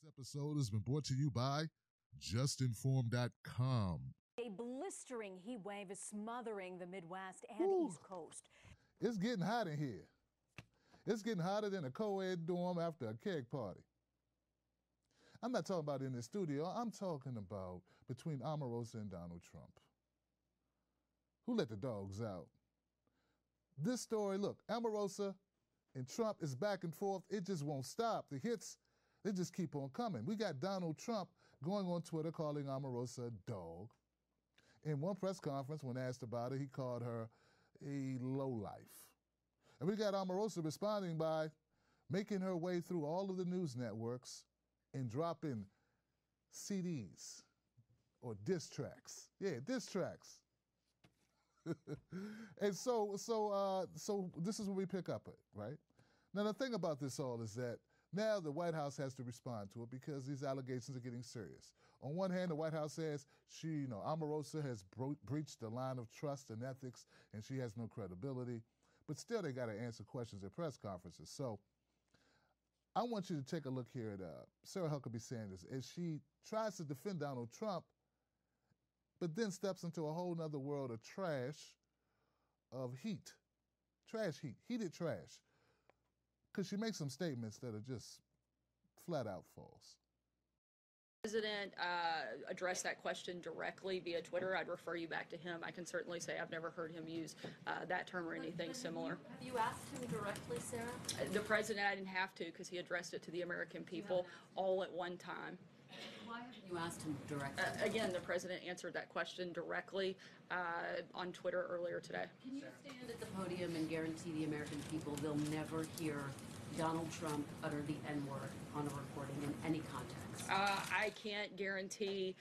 This episode has been brought to you by justinformed.com. A blistering heat wave is smothering the Midwest and East Coast. It's getting hot in here. It's getting hotter than a co-ed dorm after a keg party. I'm not talking about in the studio. I'm talking about between Omarosa and Donald Trump. Who let the dogs out? This story, look, Omarosa and Trump is back and forth. It just won't stop. The hits, they just keep on coming. We got Donald Trump going on Twitter calling Omarosa a dog. In one press conference, when asked about it, he called her a lowlife. And we got Omarosa responding by making her way through all of the news networks and dropping CDs or diss tracks. Yeah, diss tracks. And so this is where we pick up at, right? Now, the thing about this all is that now the White House has to respond to it because these allegations are getting serious. On one hand, the White House says Omarosa has breached the line of trust and ethics and she has no credibility, but still they got to answer questions at press conferences. So I want you to take a look here at Sarah Huckabee Sanders as she tries to defend Donald Trump, but then steps into a whole nother world of trash, of heat. Trash heat, heated trash. Because she makes some statements that are just flat out false. The president addressed that question directly via Twitter. I'd refer you back to him. I can certainly say I've never heard him use that term or anything similar. Have you asked him directly, Sarah? The president, I didn't have to because he addressed it to the American people all at one time. Why haven't you asked him directly? Again, the president answered that question directly on Twitter earlier today. Can you stand at the podium and guarantee the American people they'll never hear Donald Trump utter the N-word on a recording in any context? I can't guarantee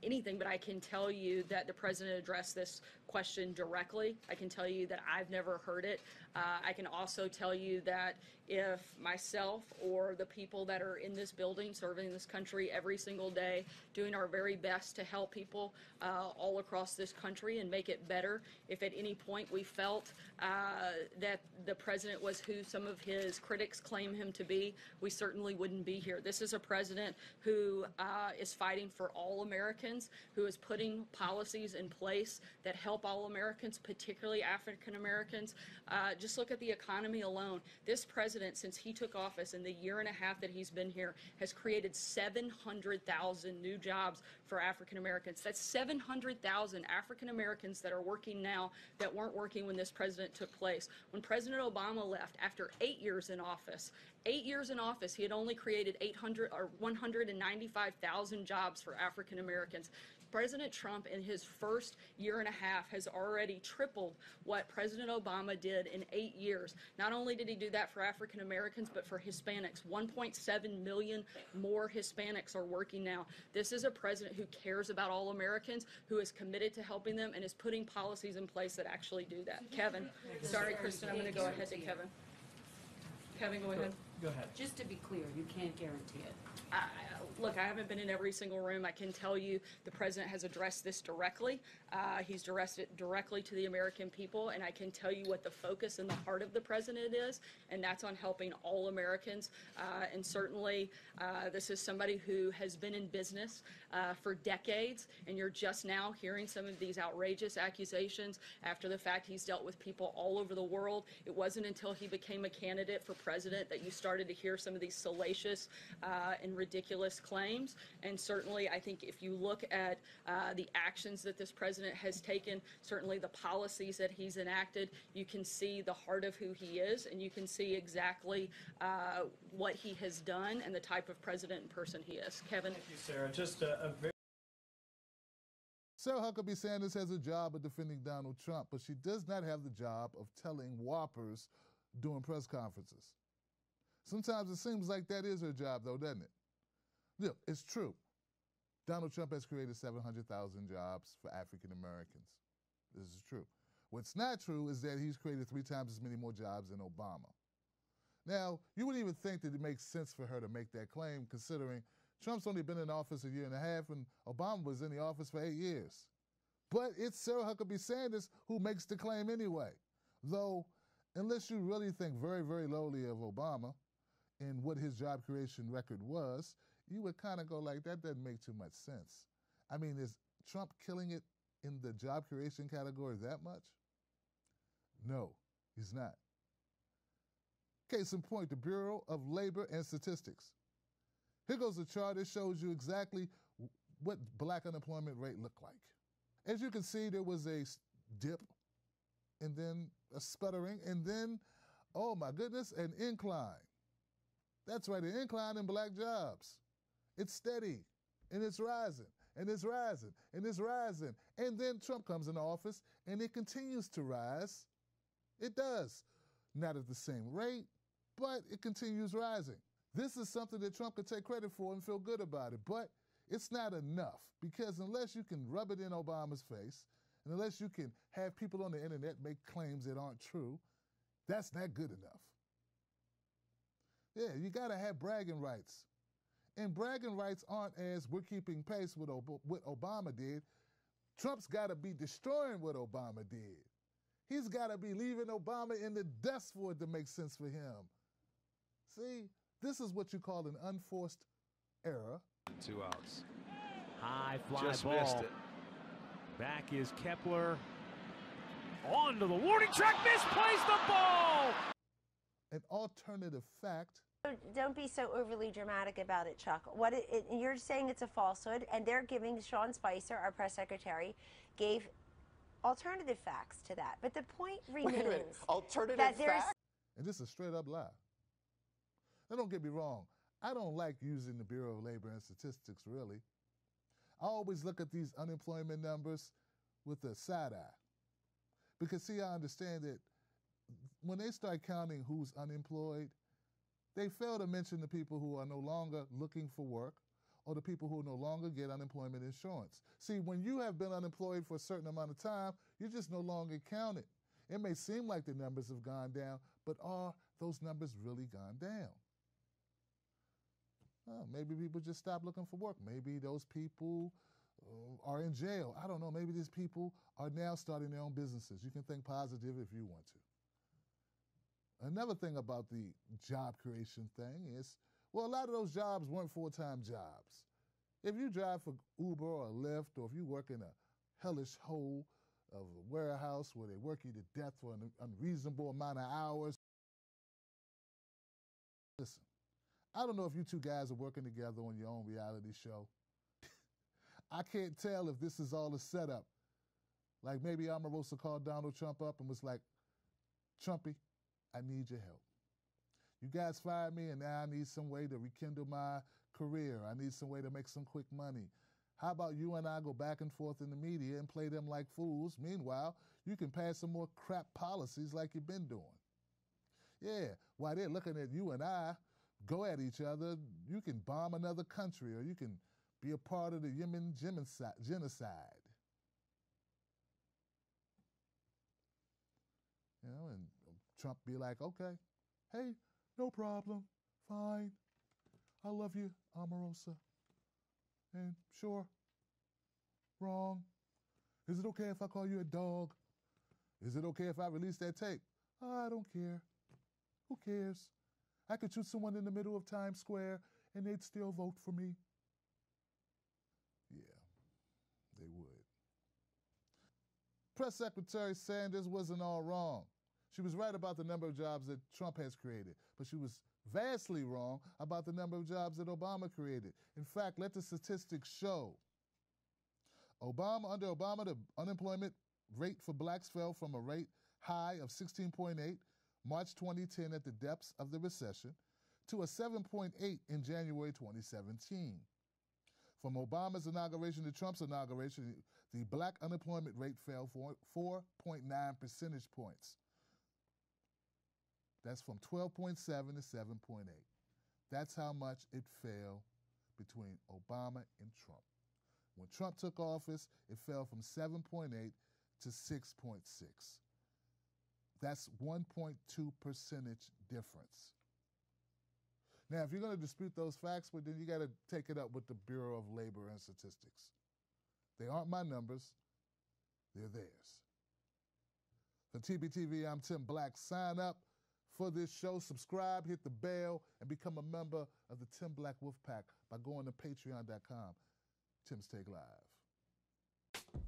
anything, but I can tell you that the president addressed this question directly. I can tell you that I've never heard it. I can also tell you that if myself or the people that are in this building serving this country every single day, doing our very best to help people all across this country and make it better, if at any point we felt that the president was who some of his critics claim him to be, we certainly wouldn't be here. This is a president who is fighting for all Americans, who is putting policies in place that help all Americans, particularly African Americans. Just look at the economy alone. This president, since he took office in the year and a half that he's been here, has created 700,000 new jobs for African Americans. That's 700,000 African Americans that are working now that weren't working when this president took place. When President Obama left after 8 years in office, he had only created 195,000 jobs for African Americans. President Trump, in his first year and a half, has already tripled what President Obama did in 8 years. Not only did he do that for African Americans, but for Hispanics. 1.7 million more Hispanics are working now. This is a president who cares about all Americans, who is committed to helping them, and is putting policies in place that actually do that. Kevin. Sorry, Kristen, I'm going to go ahead to Kevin. Kevin, go ahead. Go ahead. Just to be clear, you can't guarantee it. Look, I haven't been in every single room. I can tell you the president has addressed this directly. He's addressed it directly to the American people, and I can tell you what the focus and the heart of the president is, and that's on helping all Americans. And certainly, this is somebody who has been in business for decades, and you're just now hearing some of these outrageous accusations after the fact. He's dealt with people all over the world. It wasn't until he became a candidate for president that you started to hear some of these salacious and ridiculous claims. And certainly, I think if you look at the actions that this president has taken, certainly the policies that he's enacted, you can see the heart of who he is, and you can see exactly what he has done and the type of president and person he is. Kevin. Thank you, Sarah. Just a very... Sarah Huckabee Sanders has a job of defending Donald Trump, but she does not have the job of telling whoppers during press conferences. Sometimes it seems like that is her job, though, doesn't it? Look, it's true. Donald Trump has created 700,000 jobs for African Americans. This is true. What's not true is that he's created 3 times as many more jobs than Obama. Now, you wouldn't even think that it makes sense for her to make that claim, considering Trump's only been in office a year and a half and Obama was in the office for 8 years. But it's Sarah Huckabee Sanders who makes the claim anyway. Though, unless you really think very, very lowly of Obama, and what his job creation record was, you would kind of go like, that doesn't make too much sense. I mean, is Trump killing it in the job creation category that much? No, he's not. Case in point, the Bureau of Labor and Statistics. Here goes a chart that shows you exactly what black unemployment rate looked like. As you can see, there was a dip, and then a sputtering, and then, oh my goodness, an incline. That's right, an incline in black jobs. It's steady, and it's rising, and it's rising, and it's rising. And then Trump comes into office, and it continues to rise. It does. Not at the same rate, but it continues rising. This is something that Trump could take credit for and feel good about it, but it's not enough, because unless you can rub it in Obama's face, and unless you can have people on the internet make claims that aren't true, that's not good enough. Yeah, you gotta have bragging rights. And bragging rights aren't as we're keeping pace with what Obama did. Trump's gotta be destroying what Obama did. He's gotta be leaving Obama in the dust for it to make sense for him. See, this is what you call an unforced error. 2 outs. High fly Just ball. missed it. Back is Kepler. On to the warning track, misplays the ball! An alternative fact. Don't be so overly dramatic about it, Chuck. You're saying it's a falsehood, and they're giving Sean Spicer, our press secretary, gave alternative facts to that. But the point remains Wait a minute. Alternative that there's facts? And this is a straight up lie. Now, don't get me wrong. I don't like using the Bureau of Labor and Statistics, really. I always look at these unemployment numbers with a side eye. Because, see, I understand that when they start counting who's unemployed, they fail to mention the people who are no longer looking for work or the people who no longer get unemployment insurance. See, when you have been unemployed for a certain amount of time, you're just no longer counted. It may seem like the numbers have gone down, but are those numbers really gone down? Maybe people just stop looking for work. Maybe those people are in jail. I don't know. Maybe these people are now starting their own businesses. You can think positive if you want to. Another thing about the job creation thing is, well, a lot of those jobs weren't full-time jobs. If you drive for Uber or Lyft, or if you work in a hellish hole of a warehouse where they work you to death for an unreasonable amount of hours, listen, I don't know if you two guys are working together on your own reality show. I can't tell if this is all a setup. Like maybe Omarosa called Donald Trump up and was like, Trumpy, I need your help. You guys fired me, and now I need some way to rekindle my career. I need some way to make some quick money. How about you and I go back and forth in the media and play them like fools? Meanwhile, you can pass some more crap policies like you've been doing. Yeah, while they're looking at you and I go at each other, you can bomb another country, or you can be a part of the Yemen genocide. You know, and Trump be like, okay, hey, no problem, fine. I love you, Omarosa. And sure, wrong. Is it okay if I call you a dog? Is it okay if I release that tape? I don't care. Who cares? I could shoot someone in the middle of Times Square and they'd still vote for me. Yeah, they would. Press Secretary Sanders wasn't all wrong. She was right about the number of jobs that Trump has created, but she was vastly wrong about the number of jobs that Obama created. In fact, let the statistics show. Under Obama, the unemployment rate for blacks fell from a rate high of 16.8 March 2010 at the depths of the recession to a 7.8 in January 2017. From Obama's inauguration to Trump's inauguration, the black unemployment rate fell 4.9 percentage points. That's from 12.7 to 7.8. That's how much it fell between Obama and Trump. When Trump took office, it fell from 7.8 to 6.6. That's 1.2 percentage difference. Now, if you're going to dispute those facts, well, then you got to take it up with the Bureau of Labor and Statistics. They aren't my numbers. They're theirs. For TBTV, I'm Tim Black. Sign up for this show. Subscribe, hit the bell, and become a member of the Tim Black Wolf Pack by going to patreon.com. Tim's Take Live.